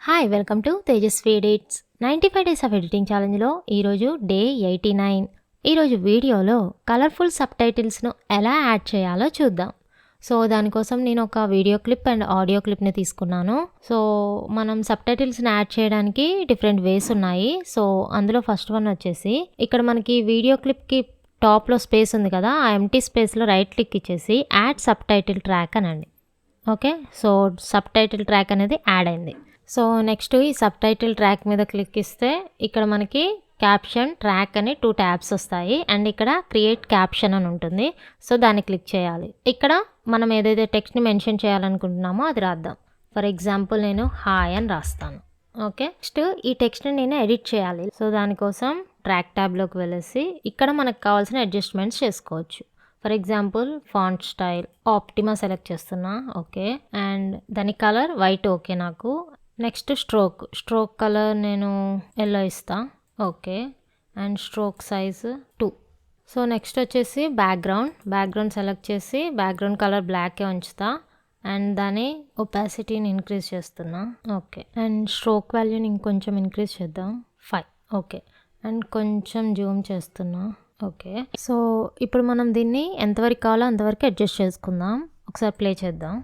Hi welcome to Tejaswi edits 95 days of editing ఛాలెంజ్లో ఈరోజు day 89. ఈరోజు వీడియోలో కలర్ఫుల్ సబ్ టైటిల్స్ను ఎలా యాడ్ చేయాలో చూద్దాం. సో దానికోసం నేను ఒక వీడియో క్లిప్ అండ్ ఆడియో క్లిప్ని తీసుకున్నాను. సో మనం సబ్ టైటిల్స్ని యాడ్ చేయడానికి డిఫరెంట్ వేస్ ఉన్నాయి. సో అందులో ఫస్ట్ వన్ వచ్చేసి ఇక్కడ మనకి వీడియో క్లిప్కి టాప్లో స్పేస్ ఉంది కదా, ఆ ఎంటీ స్పేస్లో రైట్ క్లిక్ ఇచ్చేసి యాడ్ సబ్ టైటిల్ ట్రాక్ అనండి. Okay, so sub title track అనేది యాడ్ అయింది. సో నెక్స్ట్ ఈ సబ్ టైటిల్ ట్రాక్ మీద క్లిక్ ఇస్తే ఇక్కడ మనకి క్యాప్షన్ ట్రాక్ అని 2 ట్యాబ్స్ వస్తాయి అండ్ ఇక్కడ క్రియేట్ క్యాప్షన్ అని ఉంటుంది. సో దాన్ని క్లిక్ చేయాలి. ఇక్కడ మనం ఏదైతే టెక్స్ట్ని మెన్షన్ చేయాలనుకుంటున్నామో అది రాద్దాం. ఫర్ ఎగ్జాంపుల్ నేను హాయ్ అని రాస్తాను. ఓకే, నెక్స్ట్ ఈ టెక్స్ట్ని నేను ఎడిట్ చేయాలి. సో దానికోసం ట్రాక్ ట్యాబ్లోకి వెళ్ళేసి ఇక్కడ మనకు కావాల్సిన అడ్జస్ట్మెంట్స్ చేసుకోవచ్చు. For example font style optima select చేస్తున్నా. ఓకే, అండ్ దాని కలర్ వైట్ ఓకే నాకు. నెక్స్ట్ స్ట్రోక్ కలర్ నేను ఎల్లో ఇస్తా. Okay, and stroke size 2. So next వచ్చేసి బ్యాక్గ్రౌండ్ సెలెక్ట్ చేసి బ్యాక్గ్రౌండ్ కలర్ బ్లాకే ఉంచుతా అండ్ దాని ఒపాసిటీని ఇంక్రీజ్ చేస్తున్నా. ఓకే, అండ్ స్ట్రోక్ వాల్యూని ఇంకొంచెం ఇంక్రీజ్ చేద్దాం 5. ఓకే, అండ్ కొంచెం జూమ్ చేస్తున్నా. ఓకే, సో ఇప్పుడు మనం దీన్ని ఎంతవరకు కావాలో అంతవరకు అడ్జస్ట్ చేసుకుందాం. ఒకసారి ప్లే చేద్దాం.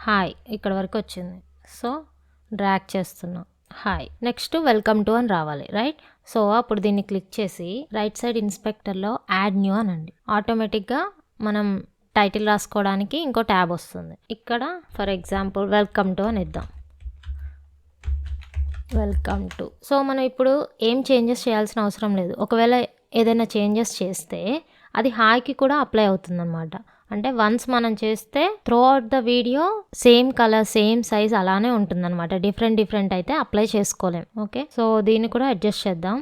హాయ్ ఇక్కడ వరకు వచ్చింది. సో డ్రాగ్ చేస్తున్నా హాయ్. నెక్స్ట్ వెల్కమ్ టు అని రావాలి, రైట్? సో అప్పుడు దీన్ని క్లిక్ చేసి రైట్ సైడ్ ఇన్స్పెక్టర్లో యాడ్ న్యూ అనండి. ఆటోమేటిక్గా మనం టైటిల్ రాసుకోవడానికి ఇంకో ట్యాబ్ వస్తుంది. ఇక్కడ ఫర్ ఎగ్జాంపుల్ వెల్కమ్ టు అని ఇద్దాం. Welcome to. సో మనం ఇప్పుడు ఏం చేంజెస్ చేయాల్సిన అవసరం లేదు. ఒకవేళ ఏదైనా చేంజెస్ చేస్తే అది హాయ్కి కూడా అప్లై అవుతుంది అనమాట. అంటే వన్స్ మనం చేస్తే through out the video same colour same size అలానే ఉంటుందన్నమాట. డిఫరెంట్ అయితే అప్లై చేసుకోలేం. ఓకే, సో దీన్ని కూడా అడ్జస్ట్ చేద్దాం.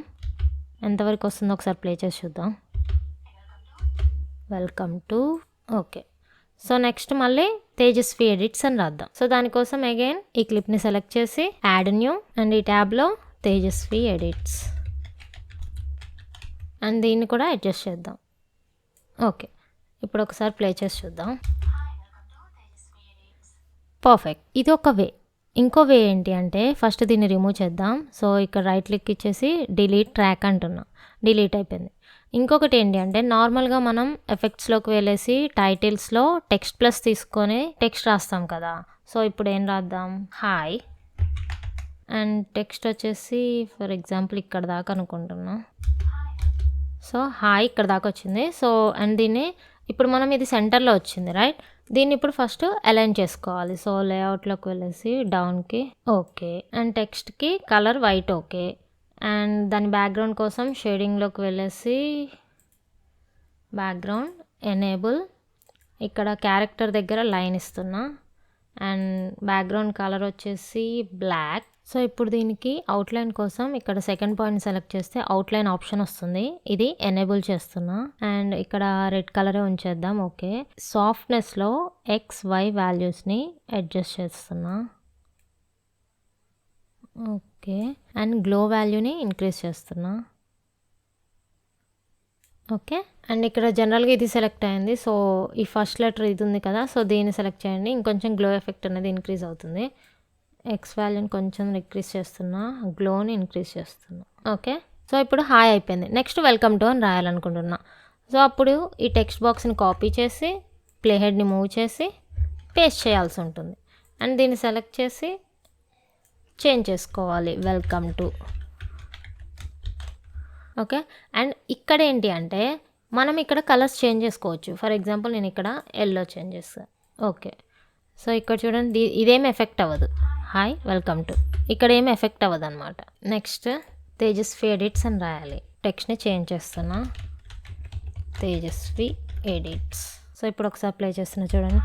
ఎంతవరకు వస్తుందో ఒకసారి ప్లే చేసి చూద్దాం. Welcome to. Okay, so next మళ్ళీ తేజస్వి ఎడిట్స్ అని రాద్దాం. సో దానికోసం అగైన్ ఈ క్లిప్ని సెలెక్ట్ చేసి యాడ్ న్యూ అండ్ ఈ ట్యాబ్లో తేజస్వి ఎడిట్స్ అండ్ దీన్ని కూడా అడ్జస్ట్ చేద్దాం. ఓకే, ఇప్పుడు ఒకసారి ప్లే చేసి చూద్దాం. పర్ఫెక్ట్, ఇది ఒక వే. ఇంకో వే ఏంటి అంటే ఫస్ట్ దీన్ని రిమూవ్ చేద్దాం. సో ఇక్కడ రైట్ క్లిక్ ఇచ్చేసి డిలీట్ ట్రాక్ అంటున్నా. డిలీట్ అయిపోయింది. ఇంకొకటి ఏంటి అంటే నార్మల్గా మనం ఎఫెక్ట్స్లోకి వెళ్ళేసి టైటిల్స్లో టెక్స్ట్ ప్లస్ తీసుకొని టెక్స్ట్ రాస్తాం కదా. సో ఇప్పుడు ఏం రాద్దాం, హాయ్ అండ్ టెక్స్ట్ వచ్చేసి ఫర్ ఎగ్జాంపుల్ ఇక్కడ దాకా అనుకుంటున్నా. సో హాయ్ ఇక్కడ దాకా వచ్చింది. సో అండ్ దీన్ని ఇప్పుడు మనం ఇది సెంటర్లో వచ్చింది, రైట్? దీన్ని ఇప్పుడు ఫస్ట్ అలైన్ చేసుకోవాలి. సో లేఅవుట్లోకి వెళ్ళేసి డౌన్కి. ఓకే, అండ్ టెక్స్ట్కి కలర్ వైట్. ఓకే, అండ్ దాని బ్యాక్గ్రౌండ్ కోసం షేడింగ్లోకి వెళ్ళేసి బ్యాక్గ్రౌండ్ ఎనేబుల్. ఇక్కడ క్యారెక్టర్ దగ్గర లైన్ ఇస్తున్నా అండ్ బ్యాక్గ్రౌండ్ కలర్ వచ్చేసి బ్లాక్. సో ఇప్పుడు దీనికి అవుట్లైన్ కోసం ఇక్కడ సెకండ్ పాయింట్ సెలెక్ట్ చేస్తే అవుట్లైన్ ఆప్షన్ వస్తుంది. ఇది ఎనేబుల్ చేస్తున్నా అండ్ ఇక్కడ రెడ్ కలరే ఉంచేద్దాం. ఓకే, సాఫ్ట్నెస్లో XY వాల్యూస్ని అడ్జస్ట్ చేస్తున్నా. ఓకే, అండ్ గ్లో వాల్యూని ఇంక్రీజ్ చేస్తున్నా. ఓకే, అండ్ ఇక్కడ జనరల్గా ఇది సెలెక్ట్ అయింది. సో ఈ ఫస్ట్ లెటర్ ఇది ఉంది కదా, సో దీన్ని సెలెక్ట్ చేయండి. ఇంకొంచెం గ్లో ఎఫెక్ట్ అనేది ఇంక్రీజ్ అవుతుంది. X వాల్యూని కొంచెం ఇంక్రీజ్ చేస్తున్నా, గ్లోని ఇంక్రీజ్ చేస్తున్నా. ఓకే, సో ఇప్పుడు హాయ్ అయిపోయింది. నెక్స్ట్ వెల్కమ్ టు అని రాయాలనుకుంటున్నా. సో అప్పుడు ఈ టెక్స్ట్ బాక్స్ని కాపీ చేసి ప్లే హెడ్ని మూవ్ చేసి పేస్ట్ చేయాల్సి ఉంటుంది అండ్ దీన్ని సెలెక్ట్ చేసి చేంజ్ చేసుకోవాలి వెల్కమ్ టు. ఓకే, అండ్ ఇక్కడ ఏంటి అంటే మనం ఇక్కడ కలర్స్ చేంజ్ చేసుకోవచ్చు. ఫర్ ఎగ్జాంపుల్ నేను ఇక్కడ ఎల్లో చేంజ్ చేస్తాను. ఓకే, సో ఇక్కడ చూడండి ఇదేం ఎఫెక్ట్ అవ్వదు. హాయ్ వెల్కమ్ టు ఇక్కడ ఏమి ఎఫెక్ట్ అవ్వదు అనమాట. నెక్స్ట్ తేజస్వి ఎడిట్స్ అని రాయాలి. టెక్స్ట్ని చేంజ్ చేస్తున్నా, తేజస్వి ఎడిట్స్. సో ఇప్పుడు ఒకసారి ప్లే చేస్తున్నా చూడండి.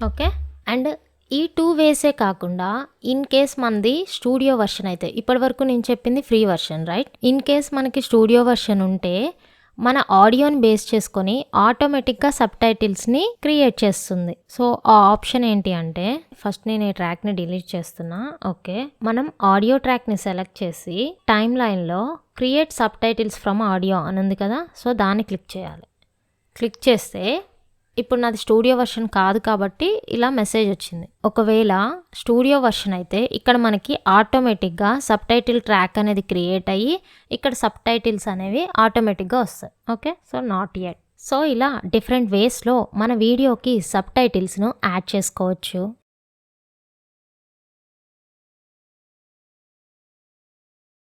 ఓకే, అండ్ ఈ 2 వేసే కాకుండా ఇన్ కేస్ మనది స్టూడియో వర్షన్ అయితే, ఇప్పటి వరకు నేను చెప్పింది free version, right? In case మనకి స్టూడియో వర్షన్ ఉంటే మన ఆడియోని బేస్ చేసుకొని ఆటోమేటిక్గా సబ్ టైటిల్స్ని క్రియేట్ చేస్తుంది. సో ఆ ఆప్షన్ ఏంటి అంటే ఫస్ట్ నేను ఈ ట్రాక్ని డిలీట్ చేస్తున్నా. ఓకే, మనం ఆడియో ట్రాక్ని సెలెక్ట్ చేసి టైమ్ లైన్లో create sub titles from audio అని ఉంది కదా, సో దాన్ని క్లిక్ చేయాలి. క్లిక్ చేస్తే ఇప్పుడు నాది స్టూడియో వర్షన్ కాదు కాబట్టి ఇలా మెసేజ్ వచ్చింది. ఒకవేళ స్టూడియో వర్షన్ అయితే ఇక్కడ మనకి ఆటోమేటిక్గా సబ్‌టైటిల్ ట్రాక్ అనేది క్రియేట్ అయ్యి ఇక్కడ సబ్‌టైటిల్స్ అనేవి ఆటోమేటిక్గా వస్తాయి. Okay, so not yet. So ఇలా డిఫరెంట్ వేస్లో మన వీడియోకి సబ్‌టైటిల్స్ను యాడ్ చేసుకోవచ్చు.